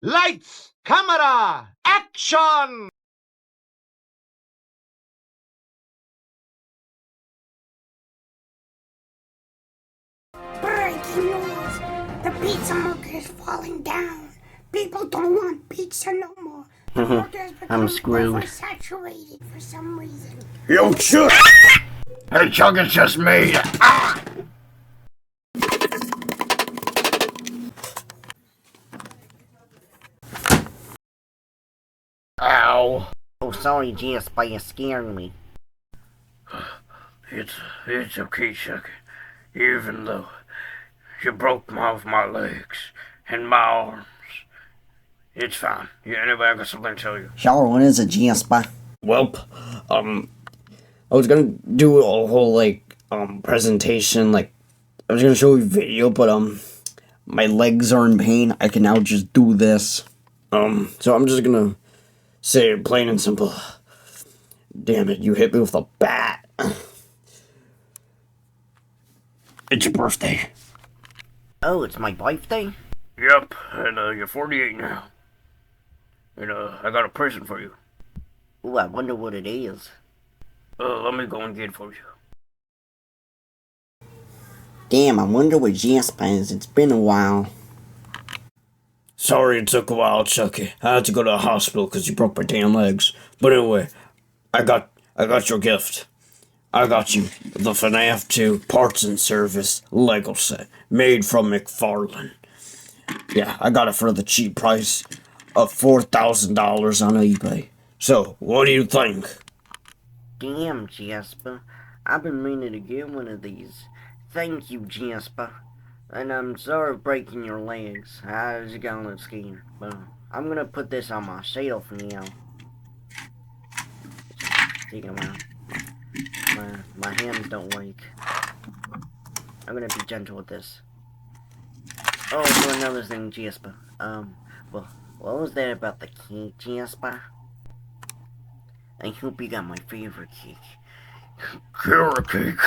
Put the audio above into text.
Lights, camera, action! Breaking news! The pizza market is falling down. People don't want pizza no more. The market has become screwed. oversaturated for some reason. Yo, Chuck! Hey, Chuck, it's just me. Ah! Ow. Oh, sorry, Jasper, you scared me. It's okay, Chuck. Even though you broke my legs and my arms. It's fine. Yeah, anyway, I got something to tell you. Sure, what is it, Jasper? Welp, I was gonna do a whole, presentation, I was gonna show you a video, but, my legs are in pain. I can now just do this. So I'm just gonna say it plain and simple. Damn it, you hit me with a bat. It's your birthday. Oh, it's my birthday? Yep, and you're 48 now. And I got a present for you. Ooh, I wonder what it is. Let me go and get it for you. Damn, I wonder where Jasper is. It's been a while. Sorry it took a while, Chucky. I had to go to the hospital because you broke my damn legs. But anyway, I got your gift. I got you the FNAF 2 Parts and Service Lego set made from McFarlane. Yeah, I got it for the cheap price of $4,000 on eBay. So, what do you think? Damn, Jasper. I've been meaning to get one of these. Thank you, Jasper. And I'm sorry for breaking your legs. I just got a little scared. But I'm gonna put this on my shelf now. Take them out. My hands don't work. I'm gonna be gentle with this. Oh, for another thing, Jasper. Well, what was that about the cake, Jasper? I hope you got my favorite cake. Carrot cake.